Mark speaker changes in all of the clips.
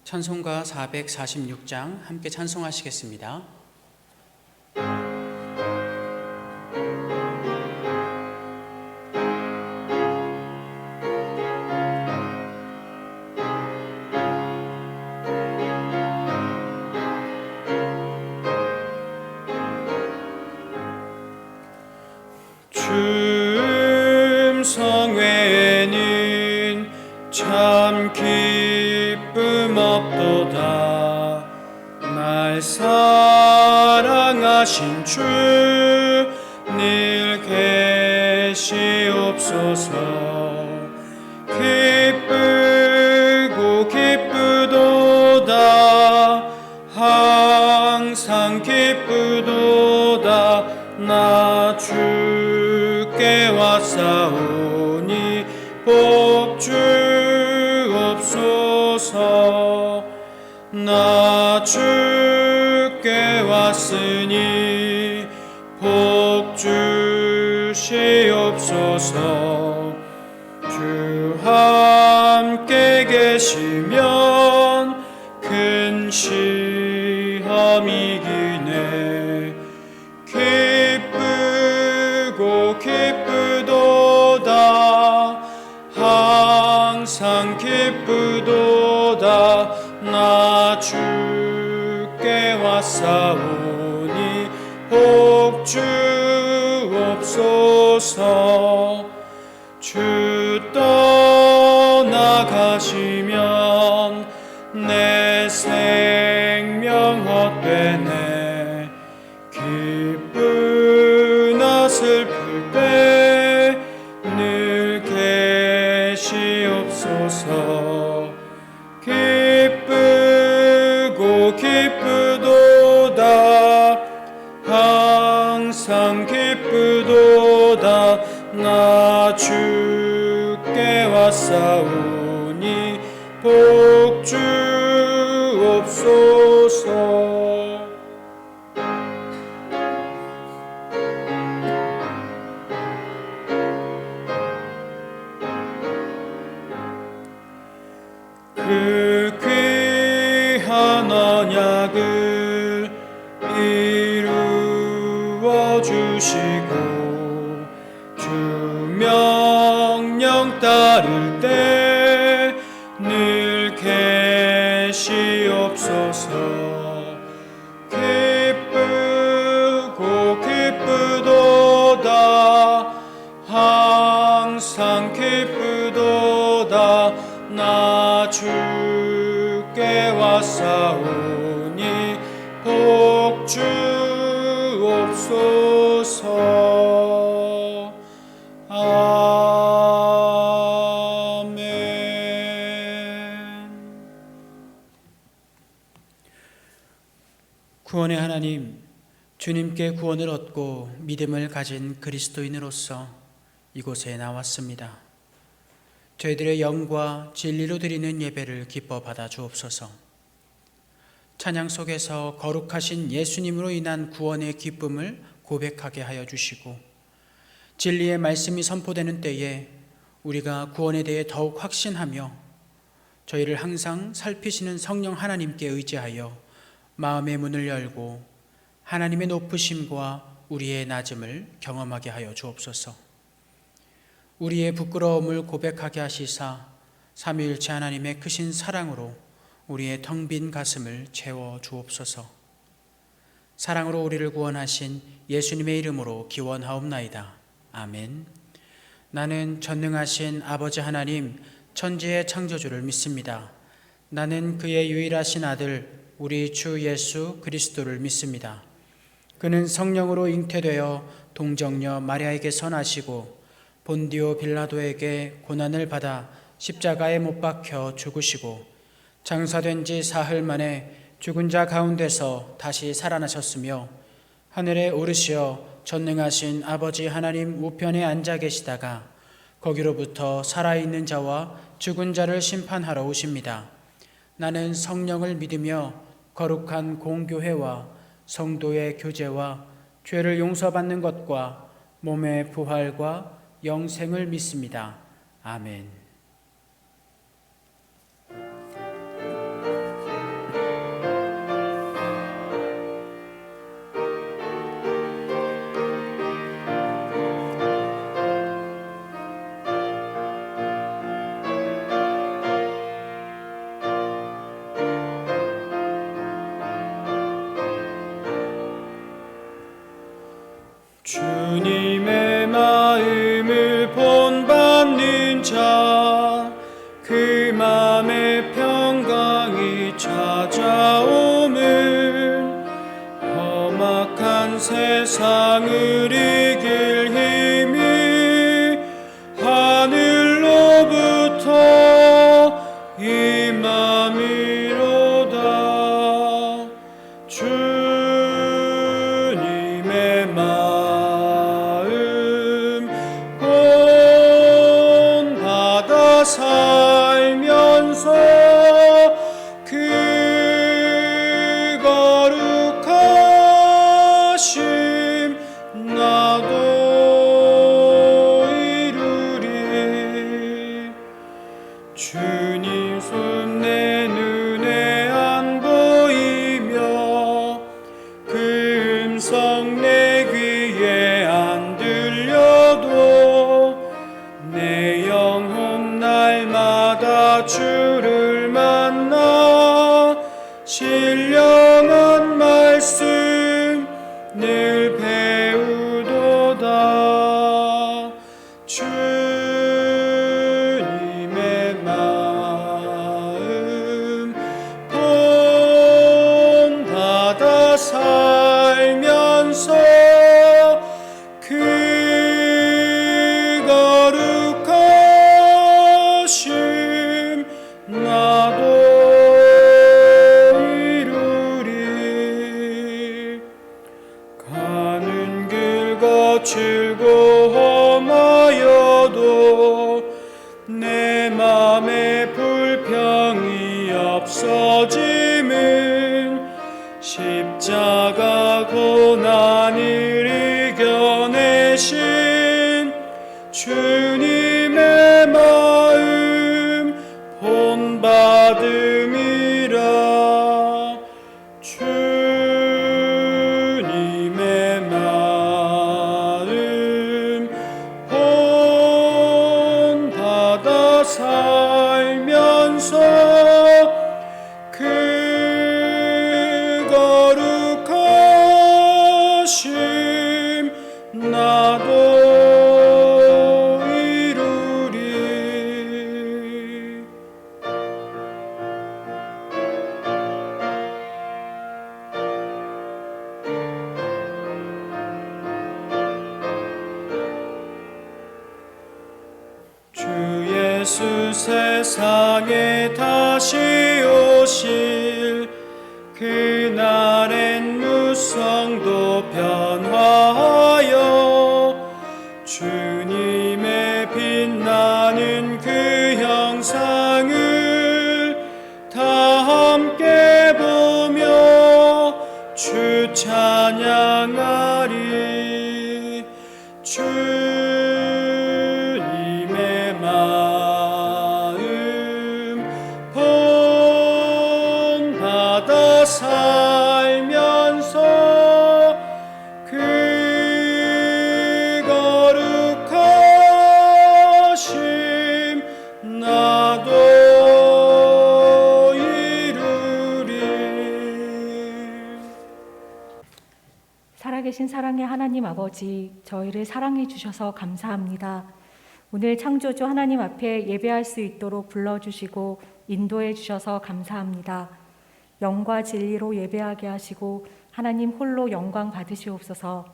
Speaker 1: 찬송가 446장 함께 찬송하시겠습니다.
Speaker 2: 춤성 외에는 참 기쁨 없도다. 날 사랑하신 주 늘 계시옵소서. 기쁘고 기쁘도다. 항상 기쁘도다. 나 주께 왔사오니 복 주옵소서. 나 주께 왔으니 복 주시옵소서. 주 함께 계시면 큰 시험이 기네. 기쁘고 기쁘도다. 항상 기쁘도다. 나 주께 왔사오니 복 주옵소서. 주 떠나가시면 내 생명 헛되네. 기쁘나 슬플 때 늘 계시옵소서. 기쁘고 기쁘도다. 항상 기쁘도다. 나 주께 왔사오니 복 주옵소서. 그 귀한 언약을 이루어 주시고 주 명령 따를 때 늘 계시옵소서. 기쁘고 기쁘도다. 항상 기쁘도다. 나 주께 왔사오니 복 주옵소서.
Speaker 1: 구원의 하나님, 주님께 구원을 얻고 믿음을 가진 그리스도인으로서 이곳에 나왔습니다. 저희들의 영과 진리로 드리는 예배를 기뻐 받아 주옵소서. 찬양 속에서 거룩하신 예수님으로 인한 구원의 기쁨을 고백하게 하여 주시고, 진리의 말씀이 선포되는 때에 우리가 구원에 대해 더욱 확신하며 저희를 항상 살피시는 성령 하나님께 의지하여 마음의 문을 열고 하나님의 높으심과 우리의 낮음을 경험하게 하여 주옵소서. 우리의 부끄러움을 고백하게 하시사 삼위일체 하나님의 크신 사랑으로 우리의 텅 빈 가슴을 채워 주옵소서. 사랑으로 우리를 구원하신 예수님의 이름으로 기원하옵나이다. 아멘. 나는 전능하신 아버지 하나님, 천지의 창조주를 믿습니다. 나는 그의 유일하신 아들 우리 주 예수 그리스도를 믿습니다. 그는 성령으로 잉태되어 동정녀 마리아에게서 나시고 본디오 빌라도에게 고난을 받아 십자가에 못 박혀 죽으시고 장사된 지 사흘 만에 죽은 자 가운데서 다시 살아나셨으며 하늘에 오르시어 전능하신 아버지 하나님 우편에 앉아 계시다가 거기로부터 살아있는 자와 죽은 자를 심판하러 오십니다. 나는 성령을 믿으며 거룩한 공교회와 성도의 교제와 죄를 용서받는 것과 몸의 부활과 영생을 믿습니다. 아멘.
Speaker 2: 세상을 이길 힘이 하늘로부터 임함이로다. 주님의 마음 본받아 살면서 그 거룩하심 나도 이루리. 주님 손 내 눈에 안 보이며 그 음성 내 귀에 안 들려도 내 영혼 날마다 주를 만나 신령한 말씀 늘 배우도다. 주님의 마음 본받아 살면서 그 거룩하심 나도 이루리. 가는 길 거칠고 험하여도 내 맘에 불평이 없어짐은 십자가 고난을 이겨내신 주님의 마음 본받음이라. 주님의 마음 본받아 살면서 그 거룩하심 나도 이루리. 주 예수 세상에 다시 오실 그날엔 무성도 변화하여 주님의 빛나는 그 형상을 다 함께 보며 주 찬양하리. 주님의 마음 본받아 살면서 그 거룩하심 나도 이루리.
Speaker 3: 살아계신 사랑의 하나님 아버지, 저희를 사랑해 주셔서 감사합니다. 오늘 창조주 하나님 앞에 예배할 수 있도록 불러주시고 인도해 주셔서 감사합니다. 영과 진리로 예배하게 하시고 하나님 홀로 영광 받으시옵소서.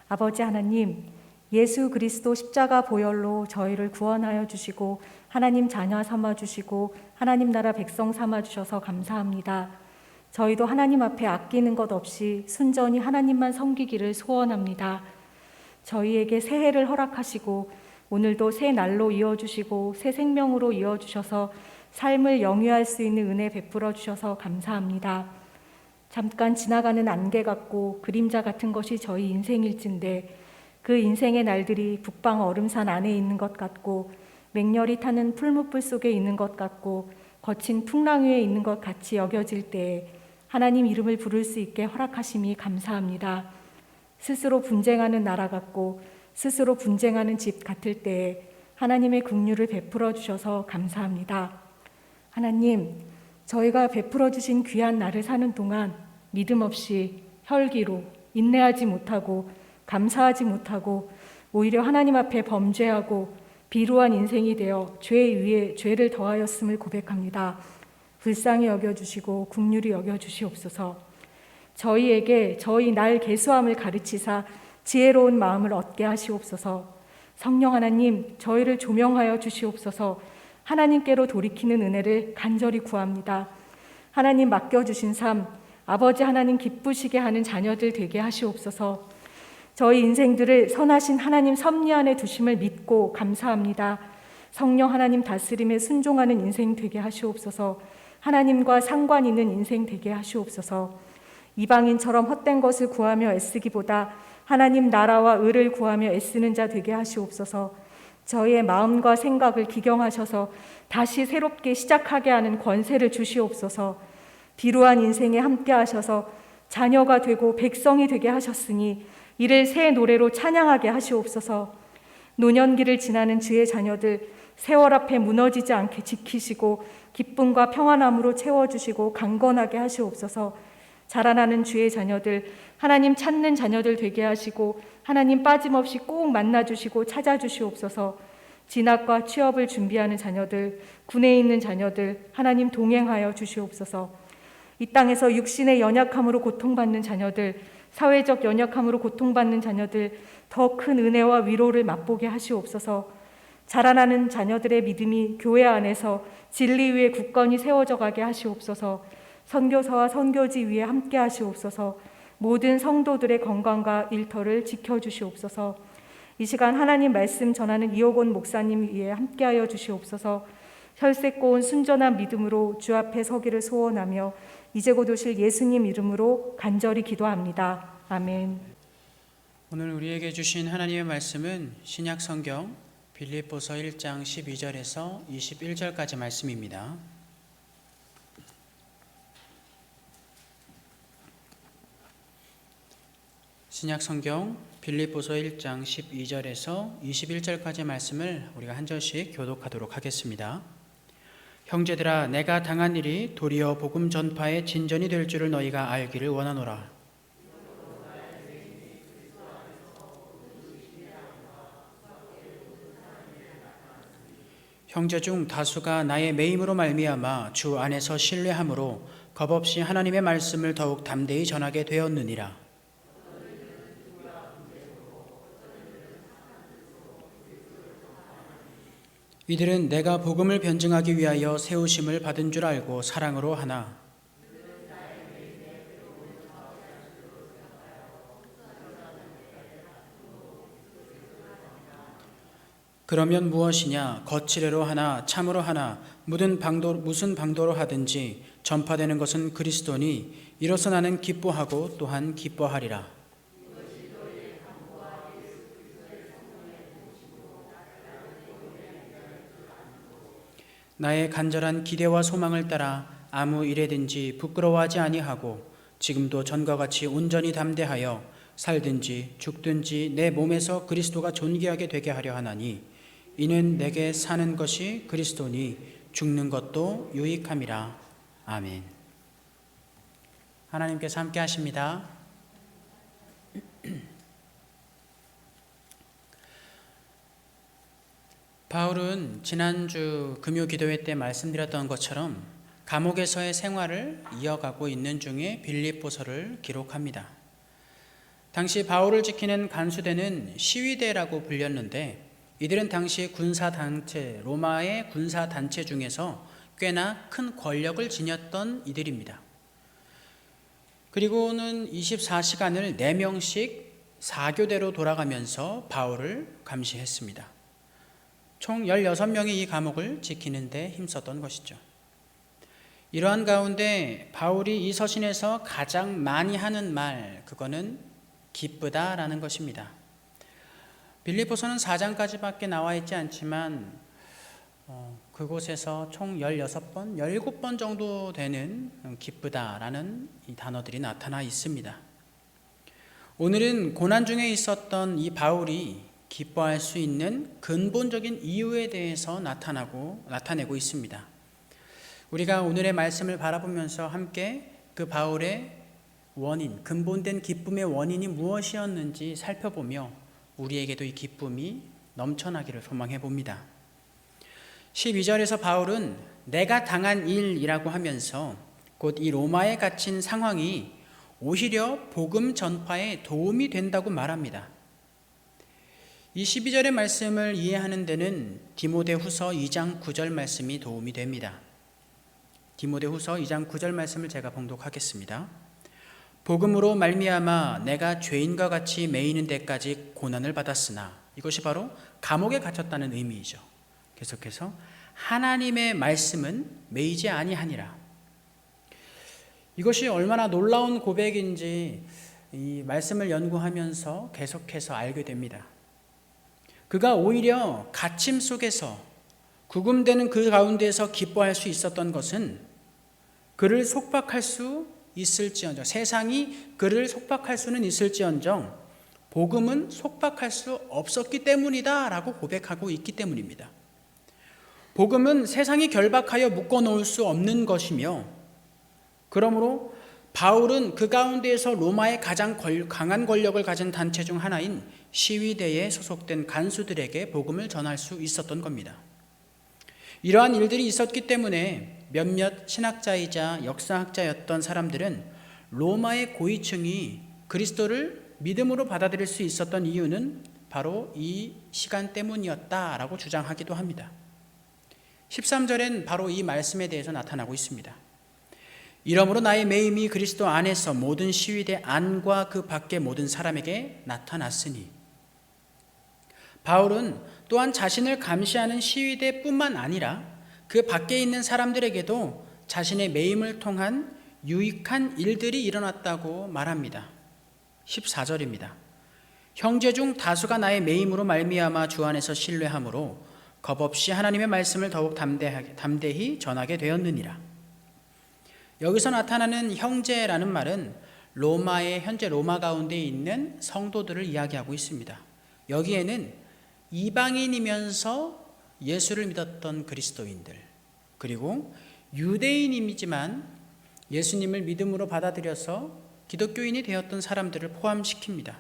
Speaker 3: 아버지 하나님, 예수 그리스도 십자가 보혈로 저희를 구원하여 주시고 하나님 자녀 삼아 주시고 하나님 나라 백성 삼아 주셔서 감사합니다. 저희도 하나님 앞에 아끼는 것 없이 순전히 하나님만 섬기기를 소원합니다. 저희에게 새해를 허락하시고 오늘도 새 날로 이어주시고 새 생명으로 이어주셔서 삶을 영위할 수 있는 은혜 베풀어 주셔서 감사합니다. 잠깐 지나가는 안개 같고 그림자 같은 것이 저희 인생일진데 그 인생의 날들이 북방 얼음산 안에 있는 것 같고 맹렬히 타는 풀무불 속에 있는 것 같고 거친 풍랑 위에 있는 것 같이 여겨질 때에 하나님 이름을 부를 수 있게 허락하심이 감사합니다. 스스로 분쟁하는 나라 같고 스스로 분쟁하는 집 같을 때에 하나님의 긍휼을 베풀어 주셔서 감사합니다. 하나님, 저희가 베풀어 주신 귀한 날을 사는 동안 믿음 없이 혈기로 인내하지 못하고 감사하지 못하고 오히려 하나님 앞에 범죄하고 비루한 인생이 되어 죄 위에 죄를 더하였음을 고백합니다. 불쌍히 여겨주시고 긍휼히 여겨주시옵소서. 저희에게 저희 날 계수함을 가르치사 지혜로운 마음을 얻게 하시옵소서. 성령 하나님, 저희를 조명하여 주시옵소서. 하나님께로 돌이키는 은혜를 간절히 구합니다. 하나님 맡겨주신 삶, 아버지 하나님 기쁘시게 하는 자녀들 되게 하시옵소서. 저희 인생들을 선하신 하나님 섭리 안에 두심을 믿고 감사합니다. 성령 하나님 다스림에 순종하는 인생 되게 하시옵소서. 하나님과 상관 있는 인생 되게 하시옵소서. 이방인처럼 헛된 것을 구하며 애쓰기보다 하나님 나라와 의를 구하며 애쓰는 자 되게 하시옵소서. 저희의 마음과 생각을 기경하셔서 다시 새롭게 시작하게 하는 권세를 주시옵소서. 비루한 인생에 함께 하셔서 자녀가 되고 백성이 되게 하셨으니 이를 새 노래로 찬양하게 하시옵소서. 노년기를 지나는 주의 자녀들 세월 앞에 무너지지 않게 지키시고 기쁨과 평안함으로 채워주시고 강건하게 하시옵소서. 자라나는 주의 자녀들 하나님 찾는 자녀들 되게 하시고 하나님 빠짐없이 꼭 만나주시고 찾아주시옵소서. 진학과 취업을 준비하는 자녀들, 군에 있는 자녀들 하나님 동행하여 주시옵소서. 이 땅에서 육신의 연약함으로 고통받는 자녀들, 사회적 연약함으로 고통받는 자녀들 더 큰 은혜와 위로를 맛보게 하시옵소서. 자라나는 자녀들의 믿음이 교회 안에서 진리 위에 굳건히 세워져 가게 하시옵소서. 선교사와 선교지 위에 함께 하시옵소서. 모든 성도들의 건강과 일터를 지켜주시옵소서. 이 시간 하나님 말씀 전하는 이호곤 목사님 위에 함께하여 주시옵소서. 혈색 고운 순전한 믿음으로 주 앞에 서기를 소원하며 이제 곧 오실 예수님 이름으로 간절히 기도합니다. 아멘.
Speaker 1: 오늘 우리에게 주신 하나님의 말씀은 신약 성경 빌립보서 1장 12절에서 21절까지 말씀입니다. 신약 성경 빌립보서 1장 12절에서 21절까지 말씀을 우리가 한 절씩 교독하도록 하겠습니다. 형제들아, 내가 당한 일이 도리어 복음 전파의 진전이 될 줄을 너희가 알기를 원하노라. 형제 중 다수가 나의 매임으로 말미암아 주 안에서 신뢰함으로 겁없이 하나님의 말씀을 더욱 담대히 전하게 되었느니라. 이들은 내가 복음을 변증하기 위하여 세우심을 받은 줄 알고 사랑으로 하나 그러면 무엇이냐? 거칠애로 하나 참으로 하나 무슨 방도로 하든지 전파되는 것은 그리스도니 이로써 나는 기뻐하고 또한 기뻐하리라. 나의 간절한 기대와 소망을 따라 아무 일에든지 부끄러워하지 아니하고 지금도 전과 같이 온전히 담대하여 살든지 죽든지 내 몸에서 그리스도가 존귀하게 되게 하려 하나니 이는 내게 사는 것이 그리스도니 죽는 것도 유익함이라. 아멘. 하나님께서 함께 하십니다. 바울은 지난주 금요기도회 때 말씀드렸던 것처럼 감옥에서의 생활을 이어가고 있는 중에 빌립보서를 기록합니다. 당시 바울을 지키는 간수대는 시위대라고 불렸는데 이들은 당시 군사단체, 로마의 군사단체 중에서 꽤나 큰 권력을 지녔던 이들입니다. 그리고는 24시간을 4명씩 4교대로 돌아가면서 바울을 감시했습니다. 총 16명이 이 감옥을 지키는 데 힘썼던 것이죠. 이러한 가운데 바울이 이 서신에서 가장 많이 하는 말, 그거는 기쁘다라는 것입니다. 빌립보서는 4장까지밖에 나와 있지 않지만 그곳에서 총 16번, 17번 정도 되는 기쁘다라는 이 단어들이 나타나 있습니다. 오늘은 고난 중에 있었던 이 바울이 기뻐할 수 있는 근본적인 이유에 대해서 나타내고 있습니다. 우리가 오늘의 말씀을 바라보면서 함께 그 바울의 원인, 근본된 기쁨의 원인이 무엇이었는지 살펴보며 우리에게도 이 기쁨이 넘쳐나기를 소망해 봅니다. 12절에서 바울은 내가 당한 일이라고 하면서 곧 이 로마에 갇힌 상황이 오히려 복음 전파에 도움이 된다고 말합니다. 이 12절의 말씀을 이해하는 데는 디모데후서 2장 9절 말씀이 도움이 됩니다. 디모데후서 2장 9절 말씀을 제가 봉독하겠습니다. 복음으로 말미암아 내가 죄인과 같이 매이는 데까지 고난을 받았으나, 이것이 바로 감옥에 갇혔다는 의미이죠. 계속해서 하나님의 말씀은 매이지 아니하니라. 이것이 얼마나 놀라운 고백인지 이 말씀을 연구하면서 계속해서 알게 됩니다. 그가 오히려 갇힘 속에서, 구금되는 그 가운데에서 기뻐할 수 있었던 것은 그를 속박할 수 있을지언정, 세상이 그를 속박할 수는 있을지언정 복음은 속박할 수 없었기 때문이다 라고 고백하고 있기 때문입니다. 복음은 세상이 결박하여 묶어놓을 수 없는 것이며, 그러므로 바울은 그 가운데에서 로마의 가장 강한 권력을 가진 단체 중 하나인 시위대에 소속된 간수들에게 복음을 전할 수 있었던 겁니다. 이러한 일들이 있었기 때문에 몇몇 신학자이자 역사학자였던 사람들은 로마의 고위층이 그리스도를 믿음으로 받아들일 수 있었던 이유는 바로 이 시간 때문이었다라고 주장하기도 합니다. 13절엔 바로 이 말씀에 대해서 나타나고 있습니다. 이러므로 나의 매임이 그리스도 안에서 모든 시위대 안과 그 밖의 모든 사람에게 나타났으니, 바울은 또한 자신을 감시하는 시위대뿐만 아니라 그 밖에 있는 사람들에게도 자신의 매임을 통한 유익한 일들이 일어났다고 말합니다. 14절입니다. 형제 중 다수가 나의 매임으로 말미암아 주 안에서 신뢰함으로 겁없이 하나님의 말씀을 더욱 담대히 전하게 되었느니라. 여기서 나타나는 형제라는 말은 현재 로마 가운데 있는 성도들을 이야기하고 있습니다. 여기에는 이방인이면서 예수를 믿었던 그리스도인들, 그리고 유대인이지만 예수님을 믿음으로 받아들여서 기독교인이 되었던 사람들을 포함시킵니다.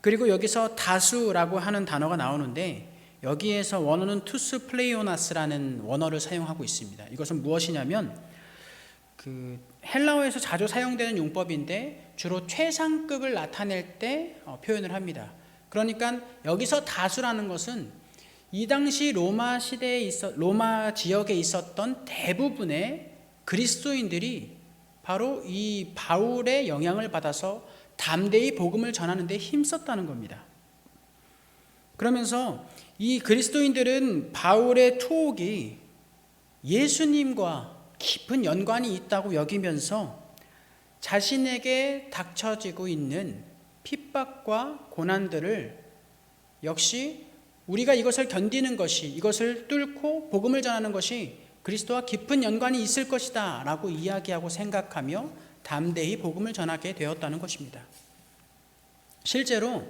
Speaker 1: 그리고 여기서 다수라고 하는 단어가 나오는데, 여기에서 원어는 투스 플레이오나스라는 원어를 사용하고 있습니다. 이것은 무엇이냐면 헬라어에서 자주 사용되는 용법인데 주로 최상급을 나타낼 때 표현을 합니다. 그러니까 여기서 다수라는 것은 이 당시 로마 지역에 있었던 대부분의 그리스도인들이 바로 이 바울의 영향을 받아서 담대히 복음을 전하는 데 힘썼다는 겁니다. 그러면서 이 그리스도인들은 바울의 투옥이 예수님과 깊은 연관이 있다고 여기면서 자신에게 닥쳐지고 있는 핍박과 고난들을 역시 우리가 이것을 견디는 것이, 이것을 뚫고 복음을 전하는 것이 그리스도와 깊은 연관이 있을 것이다 라고 이야기하고 생각하며 담대히 복음을 전하게 되었다는 것입니다. 실제로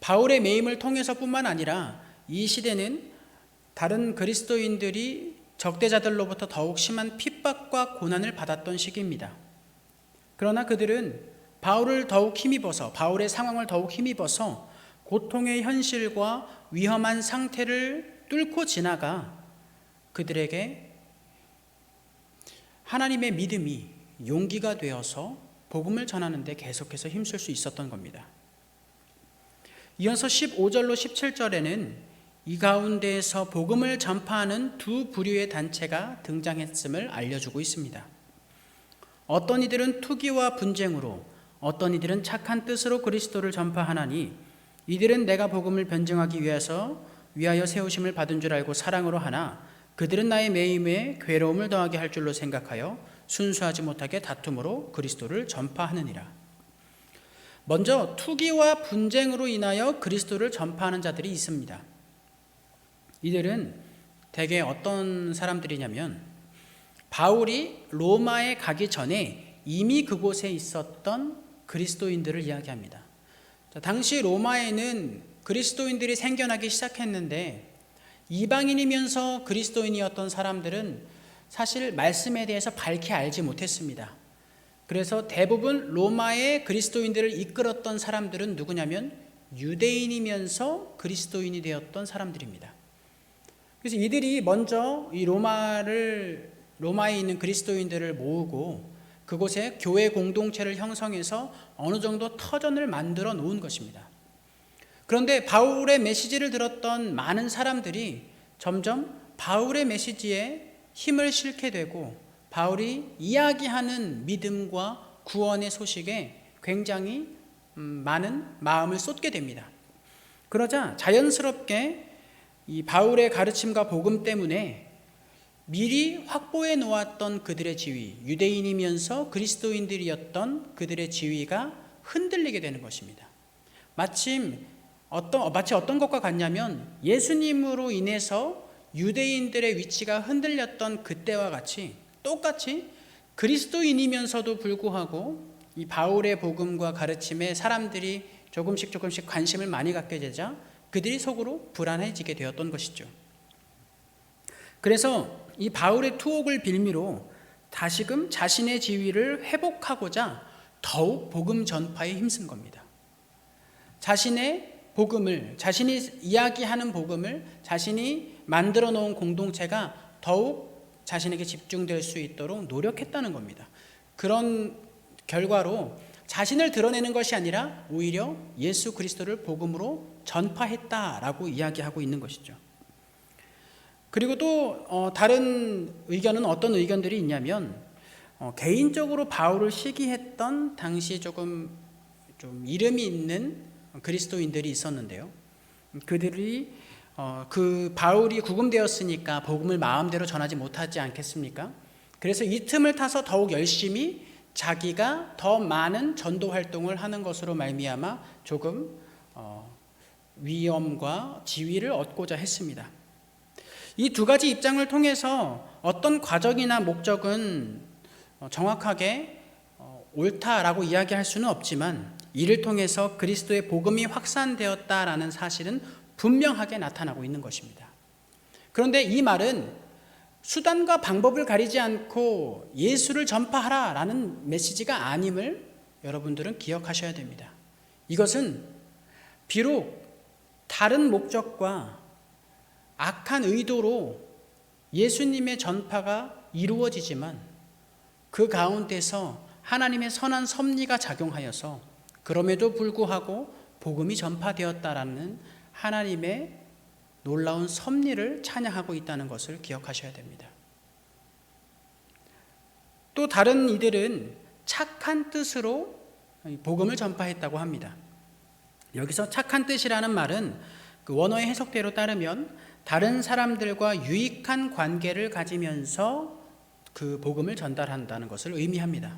Speaker 1: 바울의 매임을 통해서뿐만 아니라 이 시대는 다른 그리스도인들이 적대자들로부터 더욱 심한 핍박과 고난을 받았던 시기입니다. 그러나 그들은 바울의 상황을 더욱 힘입어서 고통의 현실과 위험한 상태를 뚫고 지나가 그들에게 하나님의 믿음이 용기가 되어서 복음을 전하는 데 계속해서 힘쓸 수 있었던 겁니다. 이어서 15절로 17절에는 이 가운데에서 복음을 전파하는 두 부류의 단체가 등장했음을 알려주고 있습니다. 어떤 이들은 투기와 분쟁으로, 어떤 이들은 착한 뜻으로 그리스도를 전파하나니 이들은 내가 복음을 변증하기 위하여 세우심을 받은 줄 알고 사랑으로 하나 그들은 나의 매임에 괴로움을 더하게 할 줄로 생각하여 순수하지 못하게 다툼으로 그리스도를 전파하느니라. 먼저 투기와 분쟁으로 인하여 그리스도를 전파하는 자들이 있습니다. 이들은 대개 어떤 사람들이냐면 바울이 로마에 가기 전에 이미 그곳에 있었던 그리스도인들을 이야기합니다. 당시 로마에는 그리스도인들이 생겨나기 시작했는데 이방인이면서 그리스도인이었던 사람들은 사실 말씀에 대해서 밝히 알지 못했습니다. 그래서 대부분 로마의 그리스도인들을 이끌었던 사람들은 누구냐면 유대인이면서 그리스도인이 되었던 사람들입니다. 그래서 이들이 먼저 이 로마에 있는 그리스도인들을 모으고 그곳에 교회 공동체를 형성해서 어느 정도 터전을 만들어 놓은 것입니다. 그런데 바울의 메시지를 들었던 많은 사람들이 점점 바울의 메시지에 힘을 실게 되고 바울이 이야기하는 믿음과 구원의 소식에 굉장히 많은 마음을 쏟게 됩니다. 그러자 자연스럽게 이 바울의 가르침과 복음 때문에 미리 확보해 놓았던 그들의 지위, 유대인이면서 그리스도인들이었던 그들의 지위가 흔들리게 되는 것입니다. 마치 어떤 것과 같냐면 예수님으로 인해서 유대인들의 위치가 흔들렸던 그때와 같이 똑같이 그리스도인이면서도 불구하고 이 바울의 복음과 가르침에 사람들이 조금씩 관심을 많이 갖게 되자 그들이 속으로 불안해지게 되었던 것이죠. 그래서 이 바울의 투옥을 빌미로 다시금 자신의 지위를 회복하고자 더욱 복음 전파에 힘쓴 겁니다. 자신의 복음을, 자신이 이야기하는 복음을 자신이 만들어 놓은 공동체가 더욱 자신에게 집중될 수 있도록 노력했다는 겁니다. 그런 결과로 자신을 드러내는 것이 아니라 오히려 예수 그리스도를 복음으로 전파했다라고 이야기하고 있는 것이죠. 그리고 또 다른 의견은 어떤 의견들이 있냐면 개인적으로 바울을 시기했던 당시 좀 이름이 있는 그리스도인들이 있었는데요. 그들이 그 바울이 구금되었으니까 복음을 마음대로 전하지 못하지 않겠습니까? 그래서 이 틈을 타서 더욱 열심히 자기가 더 많은 전도 활동을 하는 것으로 말미암아 조금 위엄과 지위를 얻고자 했습니다. 이 두 가지 입장을 통해서 어떤 과정이나 목적은 정확하게 옳다라고 이야기할 수는 없지만 이를 통해서 그리스도의 복음이 확산되었다라는 사실은 분명하게 나타나고 있는 것입니다. 그런데 이 말은 수단과 방법을 가리지 않고 예수를 전파하라라는 메시지가 아님을 여러분들은 기억하셔야 됩니다. 이것은 비록 다른 목적과 악한 의도로 예수님의 전파가 이루어지지만 그 가운데서 하나님의 선한 섭리가 작용하여서 그럼에도 불구하고 복음이 전파되었다라는 하나님의 놀라운 섭리를 찬양하고 있다는 것을 기억하셔야 됩니다. 또 다른 이들은 착한 뜻으로 복음을 전파했다고 합니다. 여기서 착한 뜻이라는 말은 그 원어의 해석대로 따르면 다른 사람들과 유익한 관계를 가지면서 그 복음을 전달한다는 것을 의미합니다.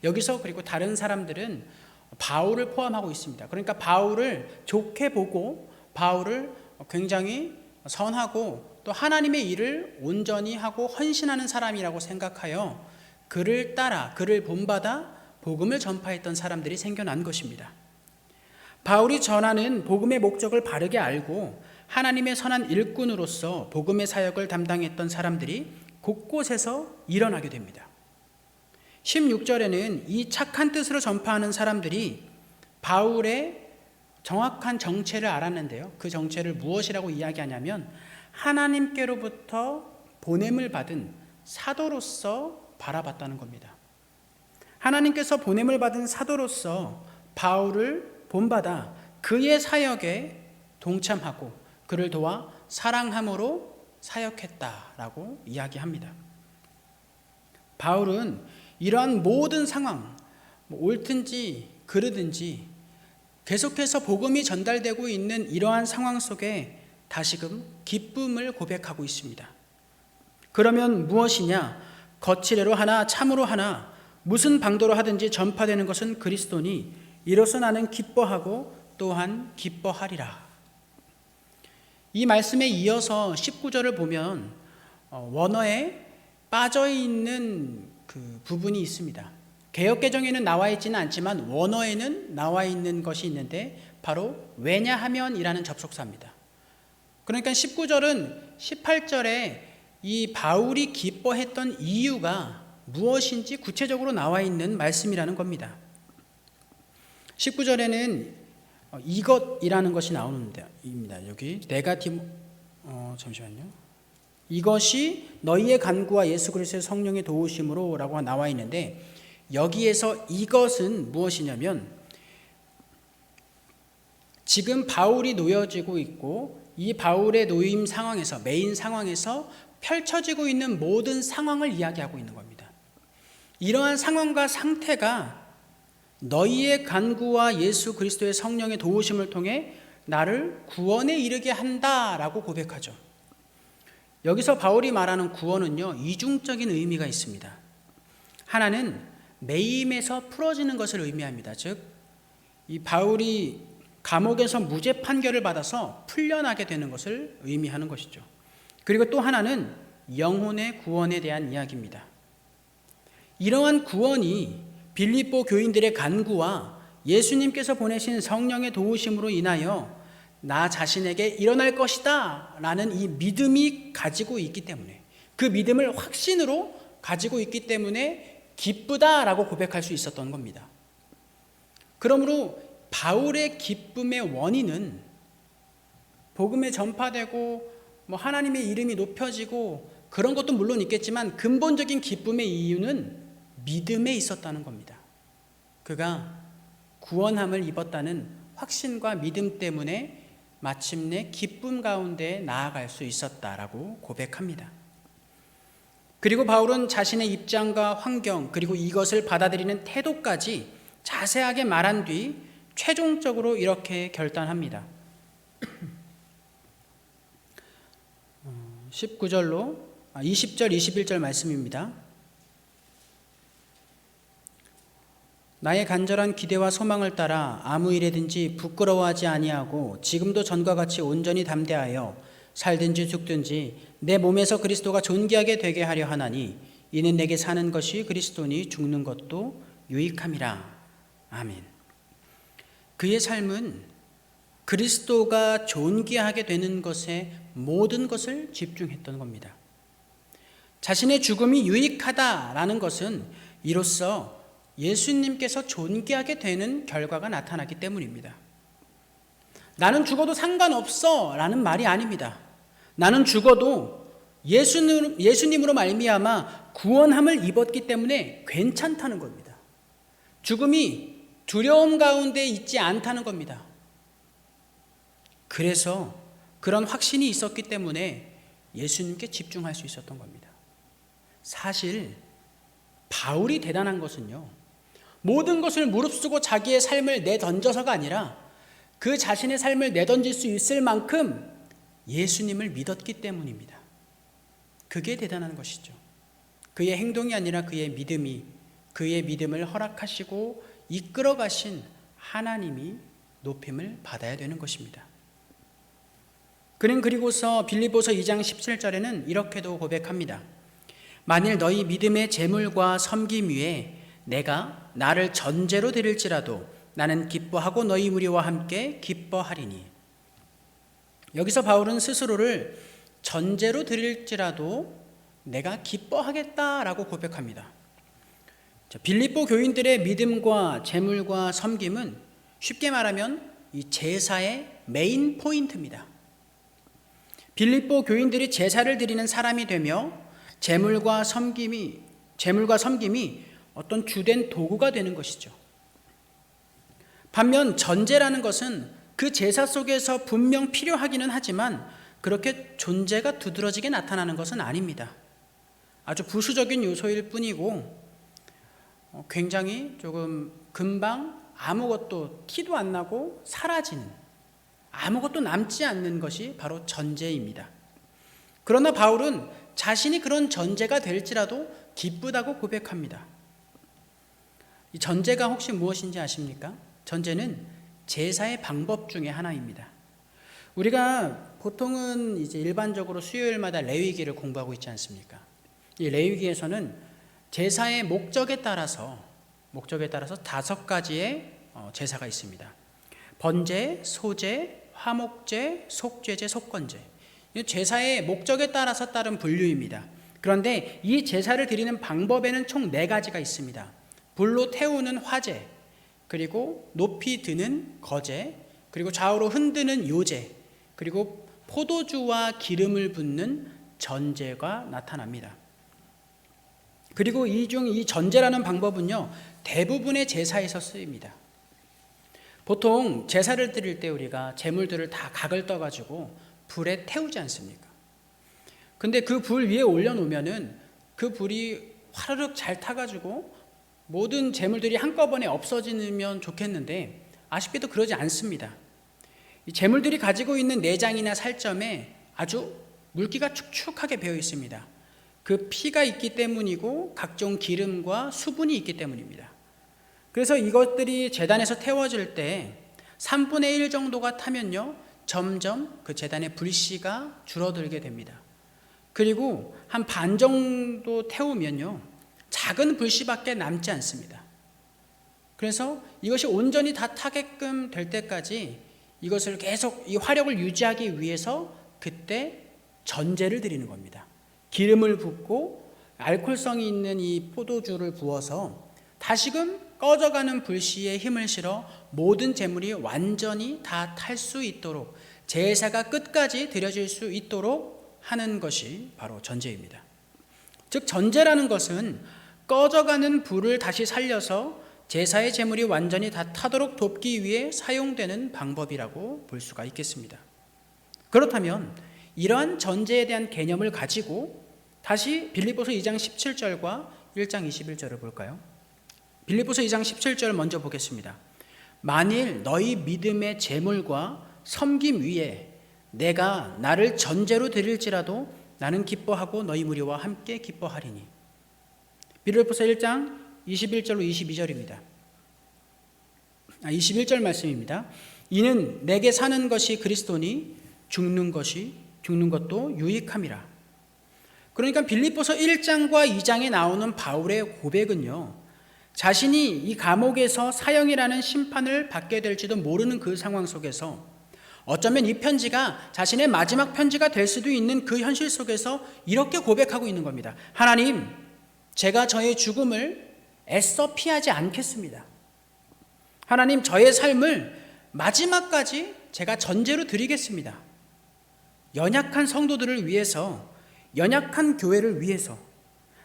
Speaker 1: 여기서 그리고 다른 사람들은 바울을 포함하고 있습니다. 그러니까 바울을 좋게 보고 바울을 굉장히 선하고 또 하나님의 일을 온전히 하고 헌신하는 사람이라고 생각하여 그를 따라 그를 본받아 복음을 전파했던 사람들이 생겨난 것입니다. 바울이 전하는 복음의 목적을 바르게 알고 하나님의 선한 일꾼으로서 복음의 사역을 담당했던 사람들이 곳곳에서 일어나게 됩니다. 16절에는 이 착한 뜻으로 전파하는 사람들이 바울의 정확한 정체를 알았는데요. 그 정체를 무엇이라고 이야기하냐면 하나님께로부터 보냄을 받은 사도로서 바라봤다는 겁니다. 하나님께서 보냄을 받은 사도로서 바울을 본받아 그의 사역에 동참하고 그를 도와 사랑함으로 사역했다라고 이야기합니다. 바울은 이러한 모든 상황, 옳든지 그르든지 계속해서 복음이 전달되고 있는 이러한 상황 속에 다시금 기쁨을 고백하고 있습니다. 그러면 무엇이냐? 거칠애로 하나 참으로 하나 무슨 방도로 하든지 전파되는 것은 그리스도니 이로써 나는 기뻐하고 또한 기뻐하리라. 이 말씀에 이어서 19절을 보면 원어에 빠져있는 그 부분이 있습니다. 개역개정에는 나와 있지는 않지만 원어에는 나와 있는 것이 있는데 바로 왜냐하면이라는 접속사입니다. 그러니까 19절은 18절에 이 바울이 기뻐했던 이유가 무엇인지 구체적으로 나와 있는 말씀이라는 겁니다. 19절에는 이것이라는 것이 나오는데입니다. 여기 잠시만요. 이것이 너희의 간구와 예수 그리스도의 성령의 도우심으로라고 나와 있는데 여기에서 이것은 무엇이냐면 지금 바울이 놓여지고 있고 이 바울의 놓임 상황에서 메인 상황에서 펼쳐지고 있는 모든 상황을 이야기하고 있는 겁니다. 이러한 상황과 상태가 너희의 간구와 예수 그리스도의 성령의 도우심을 통해 나를 구원에 이르게 한다라고 고백하죠. 여기서 바울이 말하는 구원은요, 이중적인 의미가 있습니다. 하나는 매임에서 풀어지는 것을 의미합니다. 즉, 이 바울이 감옥에서 무죄 판결을 받아서 풀려나게 되는 것을 의미하는 것이죠. 그리고 또 하나는 영혼의 구원에 대한 이야기입니다. 이러한 구원이 빌립보 교인들의 간구와 예수님께서 보내신 성령의 도우심으로 인하여 나 자신에게 일어날 것이다 라는 이 믿음이 가지고 있기 때문에, 그 믿음을 확신으로 가지고 있기 때문에 기쁘다라고 고백할 수 있었던 겁니다. 그러므로 바울의 기쁨의 원인은 복음에 전파되고 하나님의 이름이 높여지고 그런 것도 물론 있겠지만 근본적인 기쁨의 이유는 믿음에 있었다는 겁니다. 그가 구원함을 입었다는 확신과 믿음 때문에 마침내 기쁨 가운데 나아갈 수 있었다라고 고백합니다. 그리고 바울은 자신의 입장과 환경 그리고 이것을 받아들이는 태도까지 자세하게 말한 뒤 최종적으로 이렇게 결단합니다. 20절 21절 말씀입니다. 나의 간절한 기대와 소망을 따라 아무 일에든지 부끄러워하지 아니하고 지금도 전과 같이 온전히 담대하여 살든지 죽든지 내 몸에서 그리스도가 존귀하게 되게 하려 하나니 이는 내게 사는 것이 그리스도니 죽는 것도 유익함이라. 아멘. 그의 삶은 그리스도가 존귀하게 되는 것에 모든 것을 집중했던 겁니다. 자신의 죽음이 유익하다라는 것은 이로써 예수님께서 존귀하게 되는 결과가 나타나기 때문입니다. 나는 죽어도 상관없어 라는 말이 아닙니다. 나는 죽어도 예수님으로 말미암아 구원함을 입었기 때문에 괜찮다는 겁니다. 죽음이 두려움 가운데 있지 않다는 겁니다. 그래서 그런 확신이 있었기 때문에 예수님께 집중할 수 있었던 겁니다. 사실 바울이 대단한 것은요, 모든 것을 무릅쓰고 자기의 삶을 내던져서가 아니라 그 자신의 삶을 내던질 수 있을 만큼 예수님을 믿었기 때문입니다. 그게 대단한 것이죠. 그의 행동이 아니라 그의 믿음이, 그의 믿음을 허락하시고 이끌어 가신 하나님이 높임을 받아야 되는 것입니다. 그는 그리고서 빌립보서 2장 17절에는 이렇게도 고백합니다. 만일 너희 믿음의 재물과 섬김 위에 내가 나를 전제로 드릴지라도 나는 기뻐하고 너희 무리와 함께 기뻐하리니. 여기서 바울은 스스로를 전제로 드릴지라도 내가 기뻐하겠다라고 고백합니다. 빌립보 교인들의 믿음과 재물과 섬김은 쉽게 말하면 이 제사의 메인 포인트입니다. 빌립보 교인들이 제사를 드리는 사람이 되며 재물과 섬김이 어떤 주된 도구가 되는 것이죠. 반면 전제라는 것은 그 제사 속에서 분명 필요하기는 하지만 그렇게 존재가 두드러지게 나타나는 것은 아닙니다. 아주 부수적인 요소일 뿐이고 굉장히 조금 금방 아무것도 티도 안 나고 사라지는, 아무것도 남지 않는 것이 바로 전제입니다. 그러나 바울은 자신이 그런 전제가 될지라도 기쁘다고 고백합니다. 이 전제가 혹시 무엇인지 아십니까? 전제는 제사의 방법 중에 하나입니다. 우리가 보통은 이제 일반적으로 수요일마다 레위기를 공부하고 있지 않습니까? 이 레위기에서는 제사의 목적에 따라서 5가지의 제사가 있습니다. 번제, 소제, 화목제, 속죄제, 속건제. 제사의 목적에 따라서 따른 분류입니다. 그런데 이 제사를 드리는 방법에는 총 4가지가 있습니다. 불로 태우는 화제, 그리고 높이 드는 거제, 그리고 좌우로 흔드는 요제, 그리고 포도주와 기름을 붓는 전제가 나타납니다. 그리고 이 전제라는 방법은요, 대부분의 제사에서 쓰입니다. 보통 제사를 드릴 때 우리가 제물들을 다 각을 떠가지고 불에 태우지 않습니까? 근데 그 불 위에 올려놓으면은 그 불이 화르륵 잘 타가지고 모든 제물들이 한꺼번에 없어지면 좋겠는데 아쉽게도 그러지 않습니다. 이 제물들이 가지고 있는 내장이나 살점에 아주 물기가 축축하게 배어 있습니다. 그 피가 있기 때문이고 각종 기름과 수분이 있기 때문입니다. 그래서 이것들이 제단에서 태워질 때 3분의 1 정도가 타면요, 점점 그 제단의 불씨가 줄어들게 됩니다. 그리고 한 반 정도 태우면요, 작은 불씨밖에 남지 않습니다. 그래서 이것이 온전히 다 타게끔 될 때까지 이것을 계속 이 화력을 유지하기 위해서 그때 전제를 드리는 겁니다. 기름을 붓고 알코올성이 있는 이 포도주를 부어서 다시금 꺼져가는 불씨에 힘을 실어 모든 제물이 완전히 다 탈 수 있도록, 제사가 끝까지 드려질 수 있도록 하는 것이 바로 전제입니다. 즉 전제라는 것은 꺼져가는 불을 다시 살려서 제사의 제물이 완전히 다 타도록 돕기 위해 사용되는 방법이라고 볼 수가 있겠습니다. 그렇다면 이러한 전제에 대한 개념을 가지고 다시 빌립보서 2장 17절과 1장 21절을 볼까요? 빌립보서 2장 17절 먼저 보겠습니다. 만일 너희 믿음의 제물과 섬김 위에 내가 나를 전제로 드릴지라도 나는 기뻐하고 너희 무리와 함께 기뻐하리니. 빌립보서 1장 21절로 22절입니다. 21절 말씀입니다. 이는 내게 사는 것이 그리스도니 죽는 것도 유익함이라. 그러니까 빌립보서 1장과 2장에 나오는 바울의 고백은요, 자신이 이 감옥에서 사형이라는 심판을 받게 될지도 모르는 그 상황 속에서, 어쩌면 이 편지가 자신의 마지막 편지가 될 수도 있는 그 현실 속에서 이렇게 고백하고 있는 겁니다. 하나님, 제가 저의 죽음을 애써 피하지 않겠습니다. 하나님, 저의 삶을 마지막까지 제가 전제로 드리겠습니다. 연약한 성도들을 위해서, 연약한 교회를 위해서,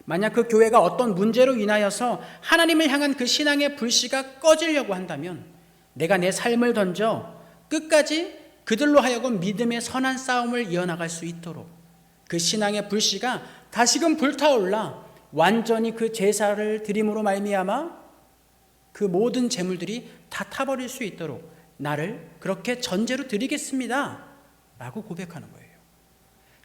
Speaker 1: 만약 그 교회가 어떤 문제로 인하여서 하나님을 향한 그 신앙의 불씨가 꺼지려고 한다면 내가 내 삶을 던져 끝까지 그들로 하여금 믿음의 선한 싸움을 이어나갈 수 있도록 그 신앙의 불씨가 다시금 불타올라 완전히 그 제사를 드림으로 말미암아 그 모든 제물들이 다 타버릴 수 있도록 나를 그렇게 전제로 드리겠습니다 라고 고백하는 거예요.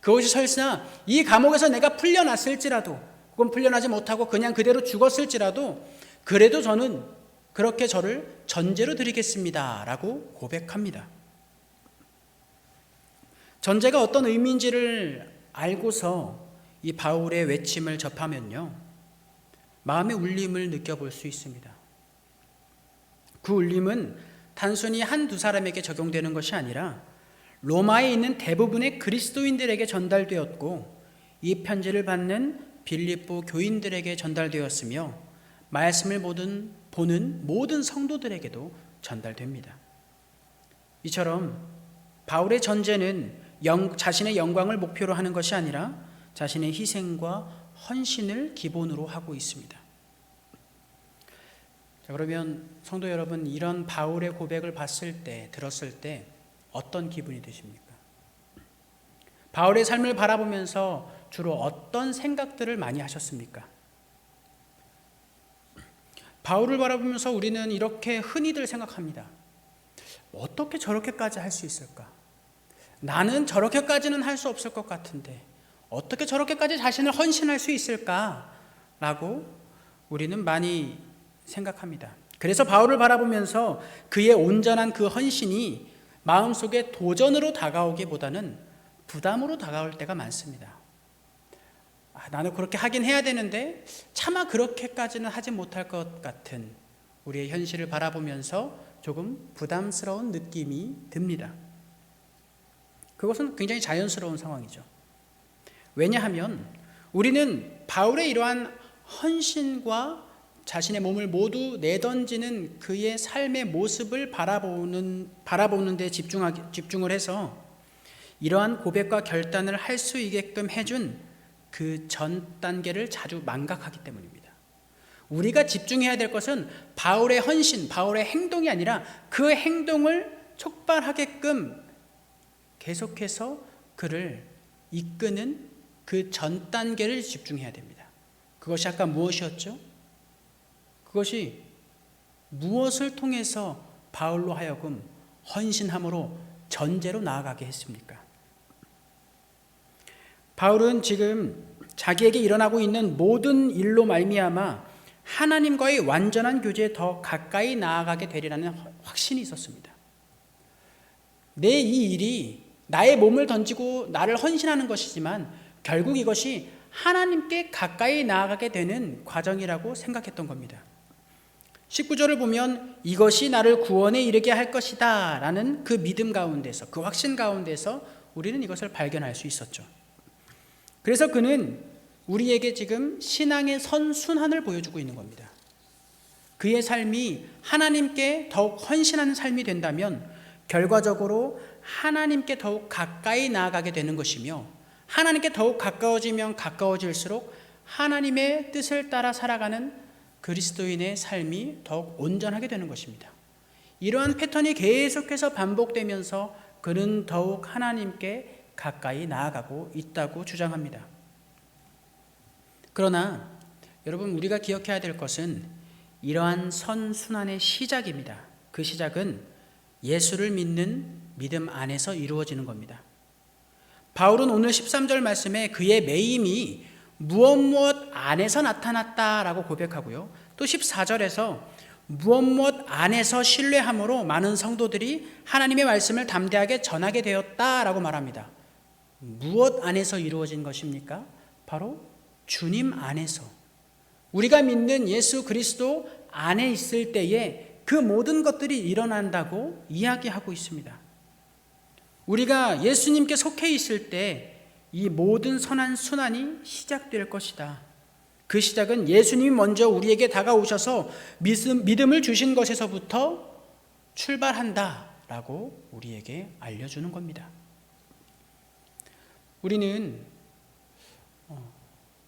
Speaker 1: 그것이 설사 이 감옥에서 내가 풀려났을지라도, 혹은 풀려나지 못하고 그냥 그대로 죽었을지라도, 그래도 저는 그렇게 저를 전제로 드리겠습니다 라고 고백합니다. 전제가 어떤 의미인지를 알고서 이 바울의 외침을 접하면요, 마음의 울림을 느껴볼 수 있습니다. 그 울림은 단순히 한두 사람에게 적용되는 것이 아니라 로마에 있는 대부분의 그리스도인들에게 전달되었고, 이 편지를 받는 빌립보 교인들에게 전달되었으며 말씀을 보는 모든 성도들에게도 전달됩니다. 이처럼 바울의 전제는 자신의 영광을 목표로 하는 것이 아니라 자신의 희생과 헌신을 기본으로 하고 있습니다. 자, 그러면 성도 여러분, 이런 바울의 고백을 들었을 때 어떤 기분이 드십니까? 바울의 삶을 바라보면서 주로 어떤 생각들을 많이 하셨습니까? 바울을 바라보면서 우리는 이렇게 흔히들 생각합니다. 어떻게 저렇게까지 할 수 있을까? 나는 저렇게까지는 할 수 없을 것 같은데 어떻게 저렇게까지 자신을 헌신할 수 있을까? 라고 우리는 많이 생각합니다. 그래서 바울을 바라보면서 그의 온전한 그 헌신이 마음속에 도전으로 다가오기보다는 부담으로 다가올 때가 많습니다. 나는 그렇게 하긴 해야 되는데 차마 그렇게까지는 하지 못할 것 같은 우리의 현실을 바라보면서 조금 부담스러운 느낌이 듭니다. 그것은 굉장히 자연스러운 상황이죠. 왜냐하면 우리는 바울의 이러한 헌신과 자신의 몸을 모두 내던지는 그의 삶의 모습을 바라보는 데 집중을 해서 이러한 고백과 결단을 할 수 있게끔 해준 그 전 단계를 자주 망각하기 때문입니다. 우리가 집중해야 될 것은 바울의 헌신, 바울의 행동이 아니라 그 행동을 촉발하게끔 계속해서 그를 이끄는 그 전 단계를 집중해야 됩니다. 그것이 아까 무엇이었죠? 그것이 무엇을 통해서 바울로 하여금 헌신함으로 전제로 나아가게 했습니까? 바울은 지금 자기에게 일어나고 있는 모든 일로 말미암아 하나님과의 완전한 교제에 더 가까이 나아가게 되리라는 확신이 있었습니다. 내 이 일이 나의 몸을 던지고 나를 헌신하는 것이지만 결국 이것이 하나님께 가까이 나아가게 되는 과정이라고 생각했던 겁니다. 19절을 보면 이것이 나를 구원에 이르게 할 것이다 라는 그 믿음 가운데서, 그 확신 가운데서 우리는 이것을 발견할 수 있었죠. 그래서 그는 우리에게 지금 신앙의 선순환을 보여주고 있는 겁니다. 그의 삶이 하나님께 더욱 헌신하는 삶이 된다면 결과적으로 하나님께 더욱 가까이 나아가게 되는 것이며, 하나님께 더욱 가까워지면 가까워질수록 하나님의 뜻을 따라 살아가는 그리스도인의 삶이 더욱 온전하게 되는 것입니다. 이러한 패턴이 계속해서 반복되면서 그는 더욱 하나님께 가까이 나아가고 있다고 주장합니다. 그러나 여러분, 우리가 기억해야 될 것은 이러한 선순환의 시작입니다. 그 시작은 예수를 믿는 믿음 안에서 이루어지는 겁니다. 바울은 오늘 13절 말씀에 그의 매임이 무엇 안에서 나타났다라고 고백하고요. 또 14절에서 무엇 안에서 신뢰함으로 많은 성도들이 하나님의 말씀을 담대하게 전하게 되었다라고 말합니다. 무엇 안에서 이루어진 것입니까? 바로 주님 안에서, 우리가 믿는 예수 그리스도 안에 있을 때에 그 모든 것들이 일어난다고 이야기하고 있습니다. 우리가 예수님께 속해 있을 때 이 모든 선한 순환이 시작될 것이다. 그 시작은 예수님이 먼저 우리에게 다가오셔서 믿음을 주신 것에서부터 출발한다라고 우리에게 알려주는 겁니다. 우리는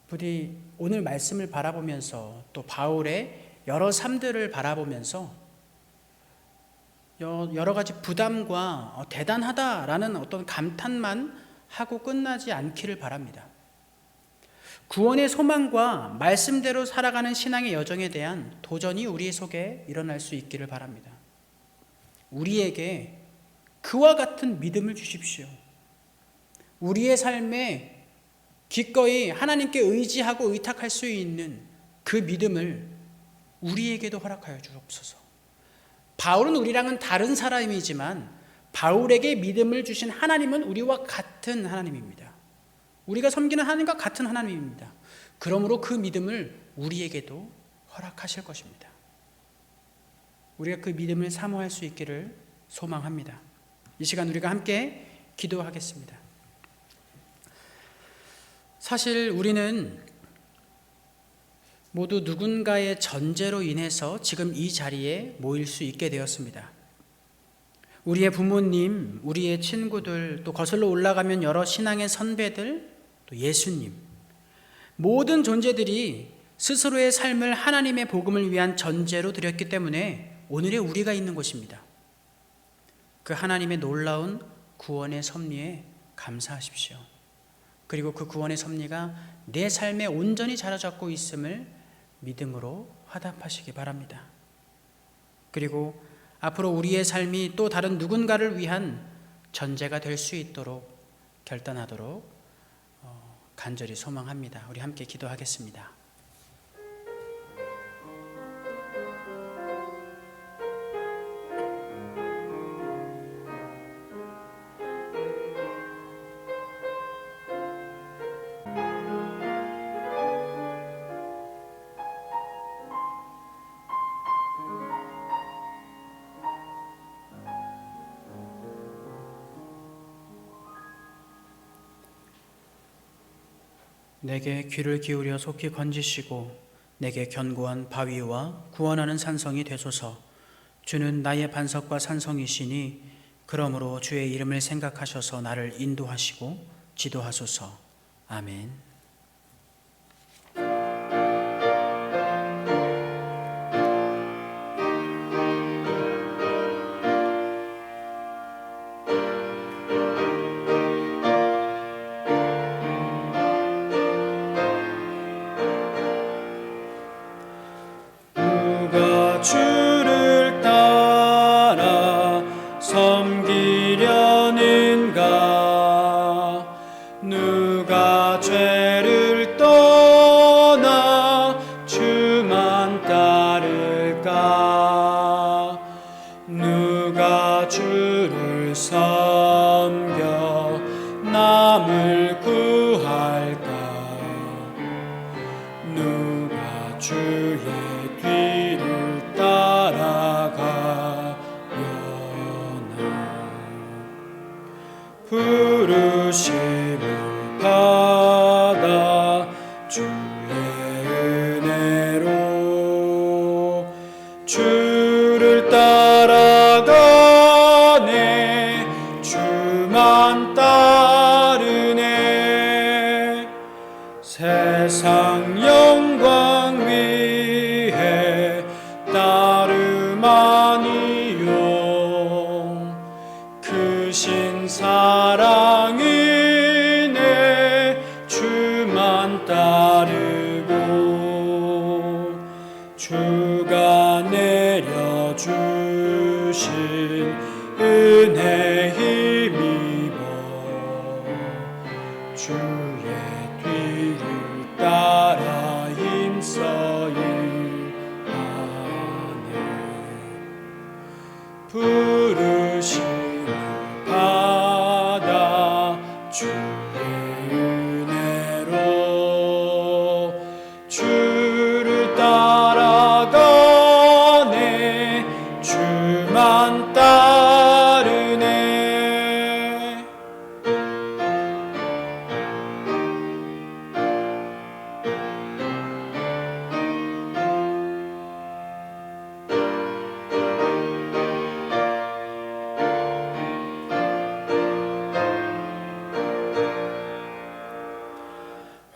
Speaker 1: 부디 오늘 말씀을 바라보면서 또 바울의 여러 삶들을 바라보면서 여러 가지 부담과 대단하다라는 어떤 감탄만 하고 끝나지 않기를 바랍니다. 구원의 소망과 말씀대로 살아가는 신앙의 여정에 대한 도전이 우리 속에 일어날 수 있기를 바랍니다. 우리에게 그와 같은 믿음을 주십시오. 우리의 삶에 기꺼이 하나님께 의지하고 의탁할 수 있는 그 믿음을 우리에게도 허락하여 주옵소서. 바울은 우리랑은 다른 사람이지만 바울에게 믿음을 주신 하나님은 우리와 같은 하나님입니다. 우리가 섬기는 하나님과 같은 하나님입니다. 그러므로 그 믿음을 우리에게도 허락하실 것입니다. 우리가 그 믿음을 사모할 수 있기를 소망합니다. 이 시간 우리가 함께 기도하겠습니다. 사실 우리는 모두 누군가의 전제로 인해서 지금 이 자리에 모일 수 있게 되었습니다. 우리의 부모님, 우리의 친구들, 또 거슬러 올라가면 여러 신앙의 선배들, 또 예수님, 모든 존재들이 스스로의 삶을 하나님의 복음을 위한 전제로 드렸기 때문에 오늘의 우리가 있는 곳입니다. 그 하나님의 놀라운 구원의 섭리에 감사하십시오. 그리고 그 구원의 섭리가 내 삶에 온전히 자리 잡고 있음을 믿음으로 화답하시기 바랍니다. 그리고 앞으로 우리의 삶이 또 다른 누군가를 위한 전제가 될 수 있도록 결단하도록 간절히 소망합니다. 우리 함께 기도하겠습니다. 내게 귀를 기울여 속히 건지시고 내게 견고한 바위와 구원하는 산성이 되소서. 주는 나의 반석과 산성이시니 그러므로 주의 이름을 생각하셔서 나를 인도하시고 지도하소서. 아멘.
Speaker 2: 주를 따라 섬기려는가? 누가 죄를 떠나 주만 따를까? 누가 주를 섬겨 남을 구할까? 누가 주의 뒤를 따라가려나? 부르심을 받아 주의 은혜로 주를 따라가네. 주만 따르네. 세상 영광 위해 따름 아니요 크신 사랑 은혜 주만 따르고 주가 내려주신 은혜 힘입어 주의 뒤를 따라 힘써 일하네. 부르심을 받아 주의 은혜로 주를 따라가네. 주만 따르네.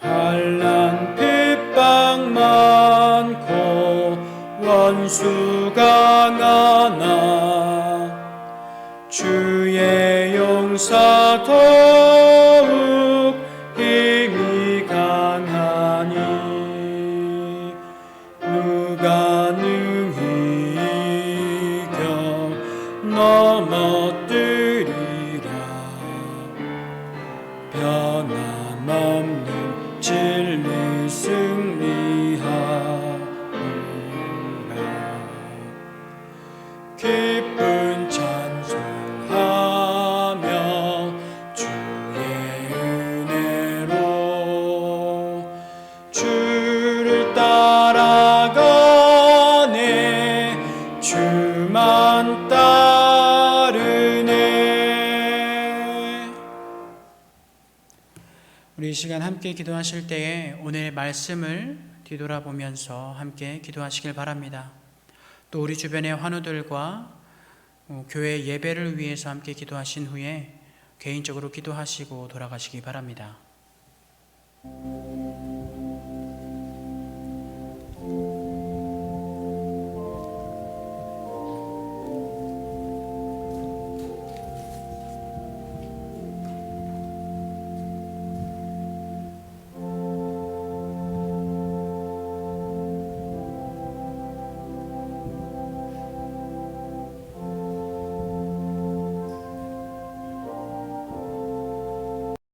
Speaker 2: 환난 핍박 많고 원수가 많아 주의 용사 더욱 힘이 강하니 누가 능히 이겨 넘어뜨리랴. 변함없는 진리 승리하리라. 기쁜 찬송하며 주의 은혜로 주를 따라가네. 주만 따르네.
Speaker 1: 우리 이 시간 함께 기도하실 때에 오늘 말씀을 뒤돌아보면서 함께 기도하시길 바랍니다. 또 우리 주변의 환우들과 교회 예배를 위해서 함께 기도하신 후에 개인적으로 기도하시고 돌아가시기 바랍니다.